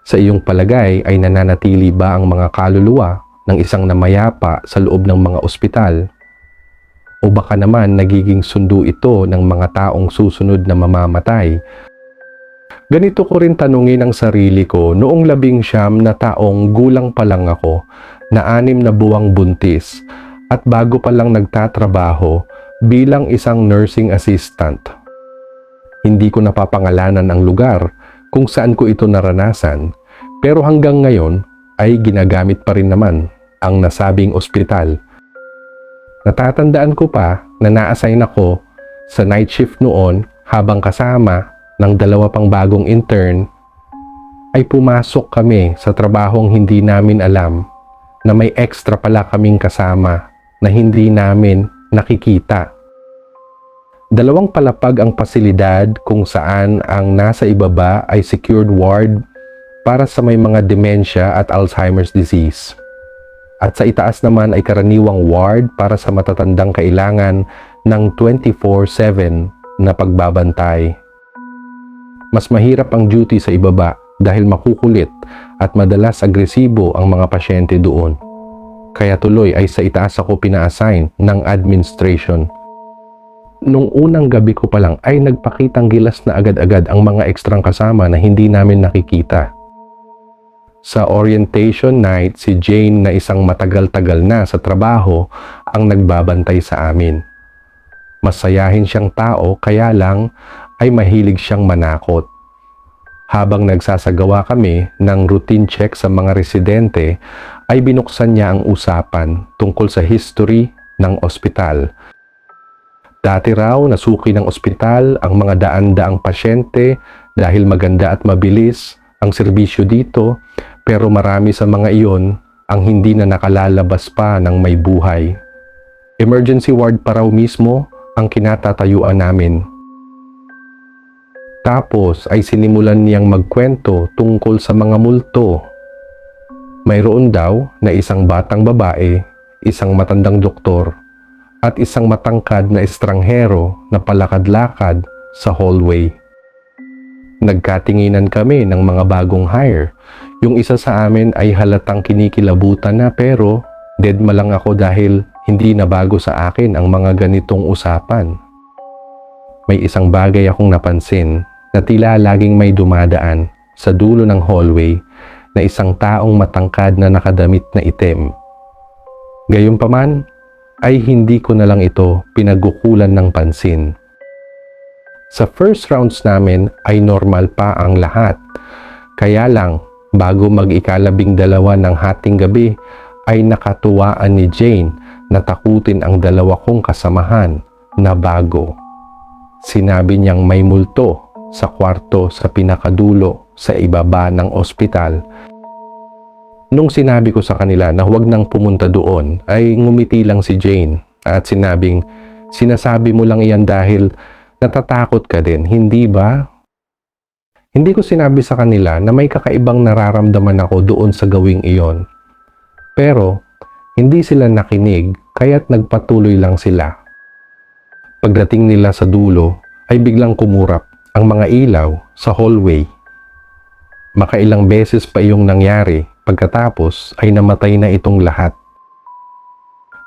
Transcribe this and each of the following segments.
Sa iyong palagay ay nananatili ba ang mga kaluluwa ng isang namayapa sa loob ng mga ospital? O baka naman nagiging sundo ito ng mga taong susunod na mamamatay? Ganito ko rin tanungin ang sarili ko noong 19 na taong gulang pa lang ako, na 6 na buwang buntis at bago pa lang nagtatrabaho bilang isang nursing assistant. Hindi ko napapangalanan ang lugar kung saan ko ito naranasan, pero hanggang ngayon ay ginagamit pa rin naman ang nasabing ospital. Natatandaan ko pa na na-assign ako sa night shift noon habang kasama ng 2 pang bagong intern ay pumasok kami sa trabahong hindi namin alam na may extra pala kaming kasama na hindi namin nakikita. 2 palapag ang pasilidad kung saan ang nasa ibaba ay secured ward para sa may mga dementia at Alzheimer's disease. At sa itaas naman ay karaniwang ward para sa matatandang kailangan ng 24/7 na pagbabantay. Mas mahirap ang duty sa ibaba dahil makukulit at madalas agresibo ang mga pasyente doon. Kaya tuloy ay sa itaas ako pina-assign ng administration. Nung unang gabi ko pa lang ay nagpakitang gilas na agad-agad ang mga ekstrang kasama na hindi namin nakikita. Sa orientation night, si Jane na isang matagal-tagal na sa trabaho ang nagbabantay sa amin. Masayahin siyang tao kaya lang ay mahilig siyang manakot. Habang nagsasagawa kami ng routine check sa mga residente, ay binuksan niya ang usapan tungkol sa history ng ospital. Dati raw nasuki ng ospital ang mga daan-daang pasyente dahil maganda at mabilis ang serbisyo dito, pero marami sa mga iyon ang hindi na nakalalabas pa ng may buhay. Emergency ward pa raw mismo ang kinatatayuan namin. Tapos ay sinimulan niyang magkwento tungkol sa mga multo. Mayroon daw na isang batang babae, isang matandang doktor, at isang matangkad na estranghero na palakad-lakad sa hallway. Nagkatinginan kami ng mga bagong hire. Yung isa sa amin ay halatang kinikilabutan na, pero deadma lang ako dahil hindi na bago sa akin ang mga ganitong usapan. May isang bagay akong napansin na tila laging may dumadaan sa dulo ng hallway na isang taong matangkad na nakadamit na itim. Gayunpaman ay hindi ko na lang ito pinagukulan ng pansin. Sa first rounds namin ay normal pa ang lahat. Kaya lang, bago mag-12 ng hating gabi ay nakatuwaan ni Jane na takutin ang 2 kong kasamahan na bago. Sinabi niyang may multo sa kwarto sa pinakadulo sa ibaba ng ospital. Nung sinabi ko sa kanila na huwag nang pumunta doon, ay ngumiti lang si Jane at sinabing, "Sinasabi mo lang iyan dahil natatakot ka din, hindi ba?" Hindi ko sinabi sa kanila na may kakaibang nararamdaman ako doon sa gawing iyon. Pero hindi sila nakinig kaya't nagpatuloy lang sila. Pagdating nila sa dulo ay biglang kumurap ang mga ilaw sa hallway. Makailang beses pa iyong nangyari, pagkatapos ay namatay na itong lahat.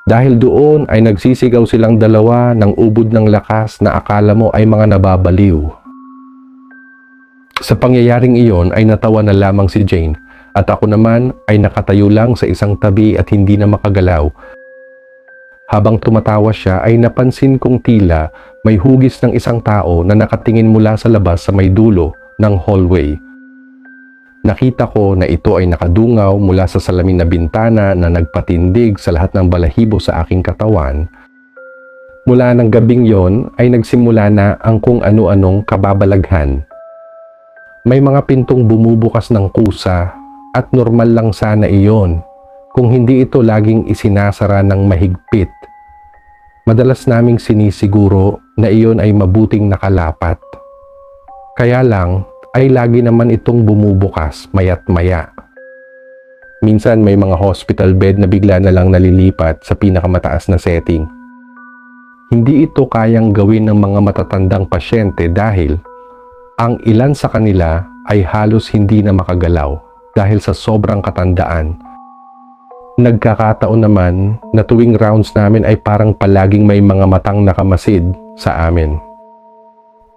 Dahil doon ay nagsisigaw silang 2 ng ubod ng lakas na akala mo ay mga nababaliw. Sa pangyayaring iyon ay natawa na lamang si Jane at ako naman ay nakatayo lang sa isang tabi at hindi na makagalaw. Habang tumatawa siya ay napansin kong tila may hugis ng isang tao na nakatingin mula sa labas sa may dulo ng hallway. Nakita ko na ito ay nakadungaw mula sa salamin na bintana na nagpatindig sa lahat ng balahibo sa aking katawan. Mula ng gabing yon ay nagsimula na ang kung ano-anong kababalaghan. May mga pintong bumubukas ng kusa at normal lang sana iyon kung hindi ito laging isinasara ng mahigpit. Madalas naming sinisiguro na iyon ay mabuting nakalapat. Kaya lang ay lagi naman itong bumubukas maya't maya. Minsan may mga hospital bed na bigla na lang nalilipat sa pinakamataas na setting. Hindi ito kayang gawin ng mga matatandang pasyente dahil ang ilan sa kanila ay halos hindi na makagalaw dahil sa sobrang katandaan. Nagkakataon naman na tuwing rounds namin ay parang palaging may mga matang nakamasid sa amin.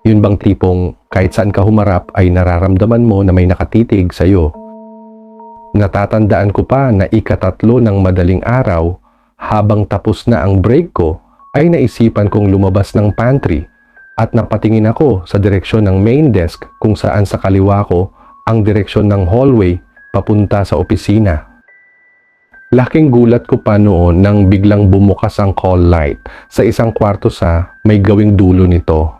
Yun bang tipong kahit saan ka humarap ay nararamdaman mo na may nakatitig sa'yo. Natatandaan ko pa na ika-3 ng madaling araw, habang tapos na ang break ko, ay naisipan kong lumabas ng pantry at napatingin ako sa direksyon ng main desk kung saan sa kaliwa ko ang direksyon ng hallway papunta sa opisina. Laking gulat ko pa noon nang biglang bumukas ang call light sa isang kwarto sa may gawing dulo nito.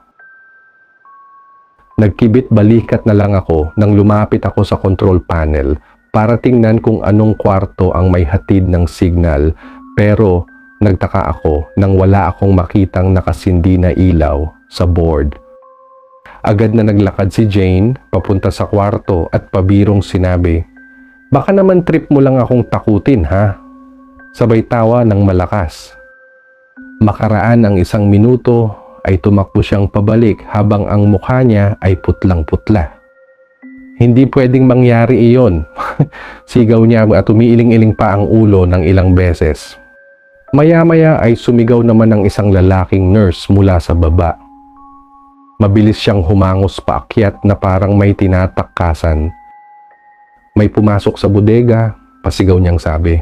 Nagkibit balikat na lang ako nang lumapit ako sa control panel para tingnan kung anong kwarto ang may hatid ng signal, pero nagtaka ako nang wala akong makitang nakasindi na ilaw sa board. Agad na naglakad si Jane papunta sa kwarto at pabirong sinabi, "Baka naman trip mo lang akong takutin, ha?" Sabay tawa ng malakas. Makaraan ang 1 minuto ay tumakbo siyang pabalik habang ang mukha niya ay putlang-putla. "Hindi pwedeng mangyari iyon." Sigaw niya at umiiling-iling pa ang ulo ng ilang beses. Maya-maya ay sumigaw naman ng isang lalaking nurse mula sa baba. Mabilis siyang humangos paakyat na parang may tinatakkasan. "May pumasok sa bodega," pasigaw niyang sabi.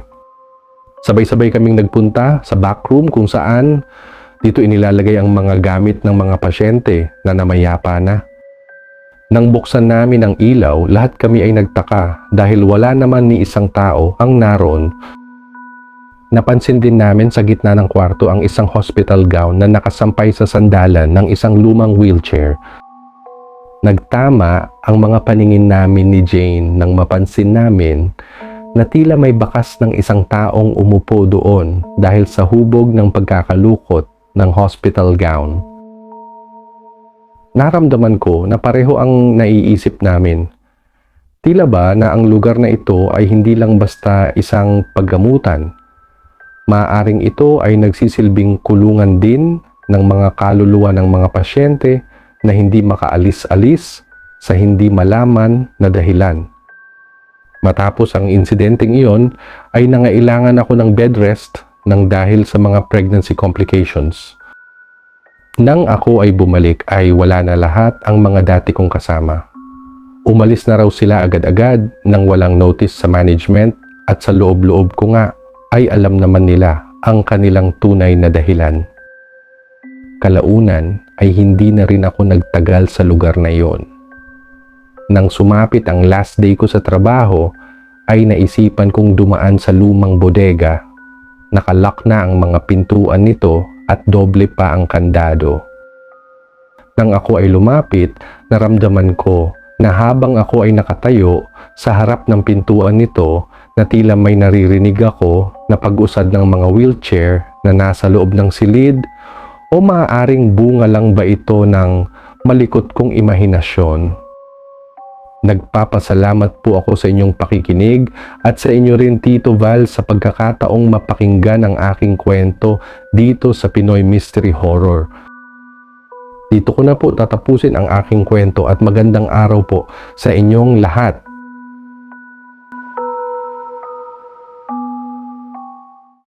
Sabay-sabay kaming nagpunta sa backroom kung saan dito inilalagay ang mga gamit ng mga pasyente na namayapa na. Nang buksan namin ang ilaw, lahat kami ay nagtaka dahil wala naman ni isang tao ang naroon. Napansin din namin sa gitna ng kwarto ang isang hospital gown na nakasampay sa sandalan ng isang lumang wheelchair. Nagtama ang mga paningin namin ni Jane nang mapansin namin na tila may bakas ng isang taong umupo doon dahil sa hubog ng pagkakalukot ng hospital gown. Naramdaman ko na pareho ang naiisip namin. Tila ba na ang lugar na ito ay hindi lang basta isang paggamutan. Maaaring ito ay nagsisilbing kulungan din ng mga kaluluwa ng mga pasyente na hindi makaalis-alis sa hindi malaman na dahilan. Matapos ang insidenteng iyon ay nangailangan ako ng bed rest nang dahil sa mga pregnancy complications. Nang ako ay bumalik ay wala na lahat ang mga dati kong kasama. Umalis na raw sila agad-agad nang walang notice sa management at sa loob-loob ko nga ay alam naman nila ang kanilang tunay na dahilan. Kalaunan ay hindi na rin ako nagtagal sa lugar na iyon. Nang sumapit ang last day ko sa trabaho ay naisipan kong dumaan sa lumang bodega. Nakalock na ang mga pintuan nito at doble pa ang kandado. Nang ako ay lumapit, naramdaman ko na habang ako ay nakatayo sa harap ng pintuan nito na tila may naririnig ako na pag-usad ng mga wheelchair na nasa loob ng silid, o maaaring bunga lang ba ito ng malikot kong imahinasyon. Nagpapasalamat po ako sa inyong pakikinig at sa inyo rin Tito Val sa pagkakataong mapakinggan ang aking kwento dito sa Pinoy Mystery Horror. Dito ko na po tatapusin ang aking kwento at magandang araw po sa inyong lahat.